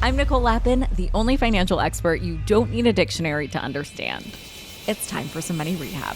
I'm Nicole Lappin, the only financial expert you don't need a dictionary to understand. It's time for some money rehab.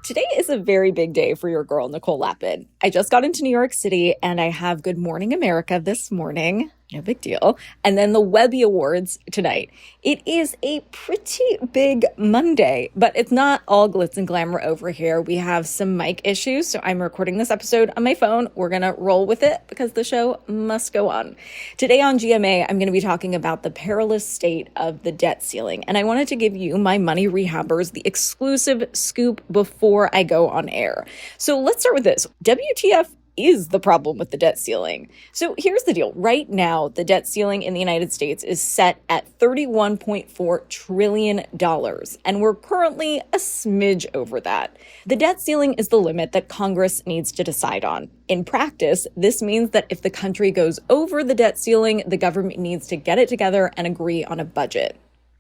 Today is a very big day for your girl, Nicole Lappin. I just got into New York City and I have Good Morning America this morning. No big deal. And then the Webby Awards tonight. It is a pretty big Monday, but it's not all glitz and glamour over here. We have some mic issues, so I'm recording this episode on my phone. We're going to roll with it because the show must go on. Today on GMA, I'm going to be talking about the perilous state of the debt ceiling. And I wanted to give you, my money rehabbers, the exclusive scoop before I go on air. So let's start with this. WTF is the problem with the debt ceiling. So here's the deal. Right now, the debt ceiling in the United States is set at $31.4 trillion, and we're currently a smidge over that. The debt ceiling is the limit that Congress needs to decide on. In practice, this means that if the country goes over the debt ceiling, the government needs to get it together and agree on a budget.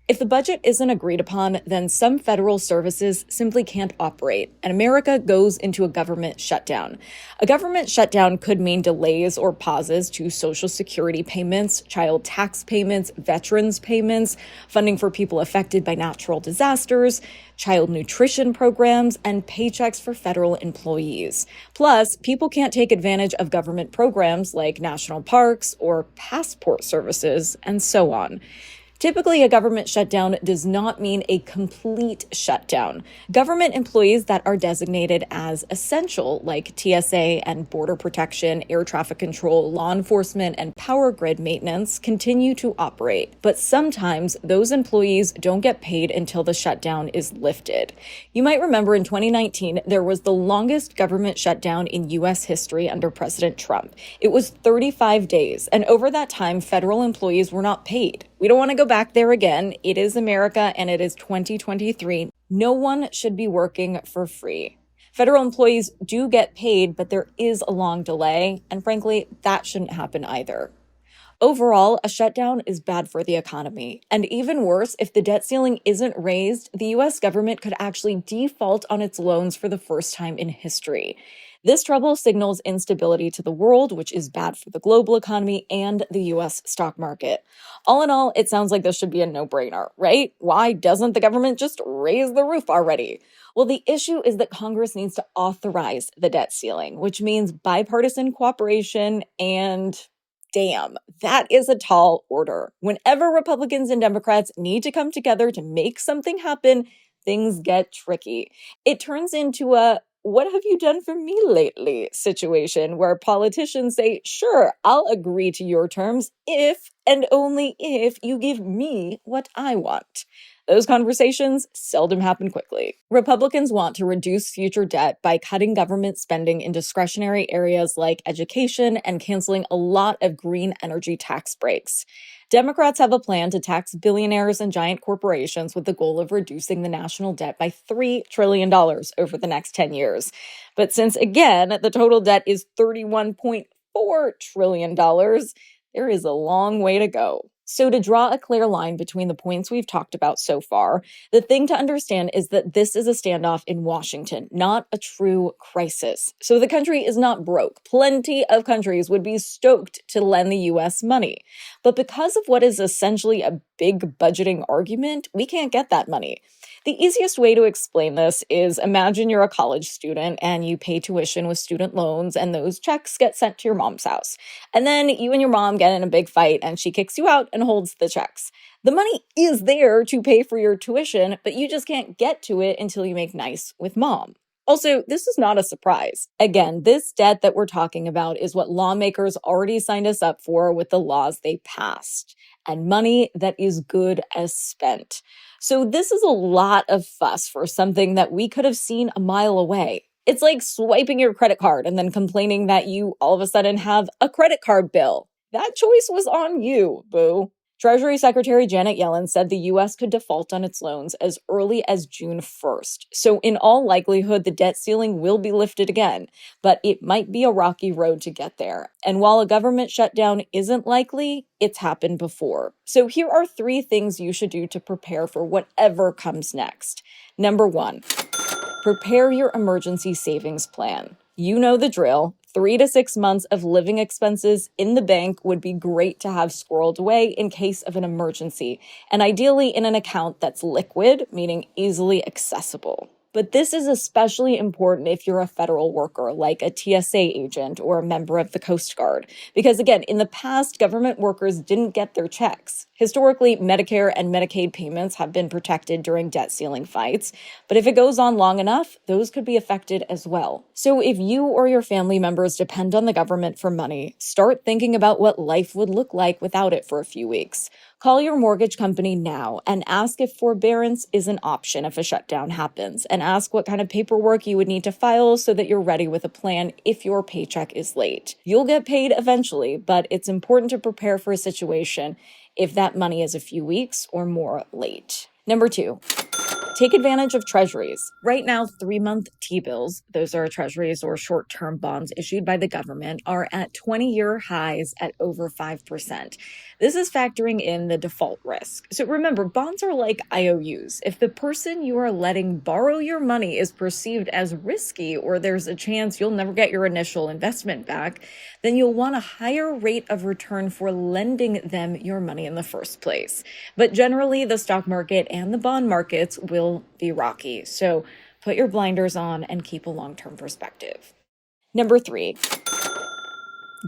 If the budget isn't agreed upon, then some federal services simply can't operate, and America goes into a government shutdown. A government shutdown could mean delays or pauses to Social Security payments, child tax payments, veterans payments, funding for people affected by natural disasters, child nutrition programs, and paychecks for federal employees. Plus, people can't take advantage of government programs like national parks or passport services, and so on. Typically, a government shutdown does not mean a complete shutdown. Government employees that are designated as essential, like TSA and border protection, air traffic control, law enforcement, and power grid maintenance, continue to operate. But sometimes those employees don't get paid until the shutdown is lifted. You might remember in 2019, there was the longest government shutdown in U.S. history under President Trump. It was 35 days, and over that time, federal employees were not paid. We don't want to go back there again. It is America and it is 2023. No one should be working for free. Federal employees do get paid, but there is a long delay. And frankly, that shouldn't happen either. Overall, a shutdown is bad for the economy. And even worse, if the debt ceiling isn't raised, the U.S. government could actually default on its loans for the first time in history. This trouble signals instability to the world, which is bad for the global economy and the U.S. stock market. All in all, it sounds like this should be a no-brainer, right? Why doesn't the government just raise the roof already? Well, the issue is that Congress needs to authorize the debt ceiling, which means bipartisan cooperation and damn, that is a tall order. Whenever Republicans and Democrats need to come together to make something happen, things get tricky. It turns into a "what have you done for me lately" situation where politicians say, sure, I'll agree to your terms if and only if you give me what I want. Those conversations seldom happen quickly. Republicans want to reduce future debt by cutting government spending in discretionary areas like education and canceling a lot of green energy tax breaks. Democrats have a plan to tax billionaires and giant corporations with the goal of reducing the national debt by $3 trillion over the next 10 years. But since, again, the total debt is $31.4 trillion, there is a long way to go. So to draw a clear line between the points we've talked about so far, the thing to understand is that this is a standoff in Washington, not a true crisis. So the country is not broke. Plenty of countries would be stoked to lend the U.S. money. But because of what is essentially a big budgeting argument, we can't get that money. The easiest way to explain this is imagine you're a college student and you pay tuition with student loans and those checks get sent to your mom's house. And then you and your mom get in a big fight and she kicks you out and holds the checks. The money is there to pay for your tuition, but you just can't get to it until you make nice with mom. Also, this is not a surprise. Again, this debt that we're talking about is what lawmakers already signed us up for with the laws they passed, and money that is good as spent. So this is a lot of fuss for something that we could have seen a mile away. It's like swiping your credit card and then complaining that you all of a sudden have a credit card bill. That choice was on you, boo. Treasury Secretary Janet Yellen said the U.S. could default on its loans as early as June 1st. So in all likelihood, the debt ceiling will be lifted again, but it might be a rocky road to get there. And while a government shutdown isn't likely, it's happened before. So here are 3 things you should do to prepare for whatever comes next. Number 1, prepare your emergency savings plan. You know the drill. 3 to 6 months of living expenses in the bank would be great to have squirreled away in case of an emergency, and ideally in an account that's liquid, meaning easily accessible. But this is especially important if you're a federal worker, like a TSA agent or a member of the Coast Guard. Because again, in the past, government workers didn't get their checks. Historically, Medicare and Medicaid payments have been protected during debt ceiling fights. But if it goes on long enough, those could be affected as well. So if you or your family members depend on the government for money, start thinking about what life would look like without it for a few weeks. Call your mortgage company now and ask if forbearance is an option if a shutdown happens, and ask what kind of paperwork you would need to file so that you're ready with a plan if your paycheck is late. You'll get paid eventually, but it's important to prepare for a situation if that money is a few weeks or more late. Number 2. Take advantage of treasuries. Right now, 3-month T-bills, those are treasuries or short-term bonds issued by the government, are at 20-year highs at over 5%. This is factoring in the default risk. So remember, bonds are like IOUs. If the person you are letting borrow your money is perceived as risky, or there's a chance you'll never get your initial investment back, then you'll want a higher rate of return for lending them your money in the first place. But generally, the stock market and the bond markets will be rocky. So put your blinders on and keep a long-term perspective. Number 3,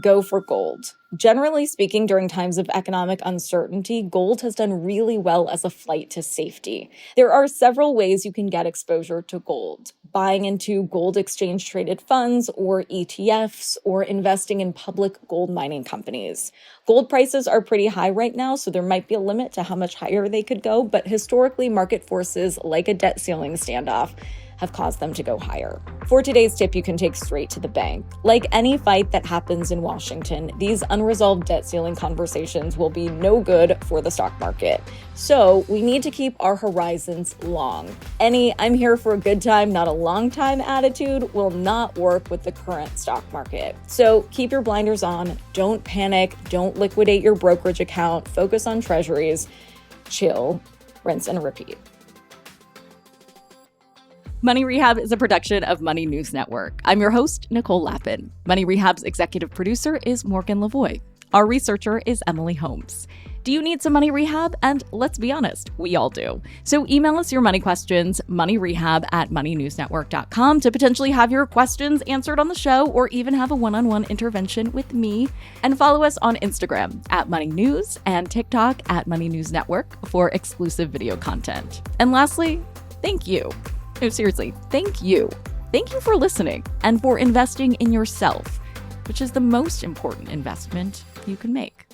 go for gold. Generally speaking, during times of economic uncertainty, gold has done really well as a flight to safety. There are several ways you can get exposure to gold: buying into gold exchange traded funds or ETFs, or investing in public gold mining companies. Gold prices are pretty high right now, so there might be a limit to how much higher they could go, but historically, market forces like a debt ceiling standoff have caused them to go higher. For today's tip, you can take straight to the bank. Like any fight that happens in Washington, these unresolved debt ceiling conversations will be no good for the stock market. So we need to keep our horizons long. Any "I'm here for a good time, not a long time" attitude will not work with the current stock market. So keep your blinders on, don't panic, don't liquidate your brokerage account, focus on treasuries, chill, rinse and repeat. Money Rehab is a production of Money News Network. I'm your host, Nicole Lappin. Money Rehab's executive producer is Morgan Lavoie. Our researcher is Emily Holmes. Do you need some money rehab? And let's be honest, we all do. So email us your money questions, moneyrehab@moneynewsnetwork.com, to potentially have your questions answered on the show, or even have a one-on-one intervention with me. And follow us on Instagram @moneynews and TikTok @moneynewsnetwork for exclusive video content. And lastly, thank you. No, seriously, thank you. Thank you for listening and for investing in yourself, which is the most important investment you can make.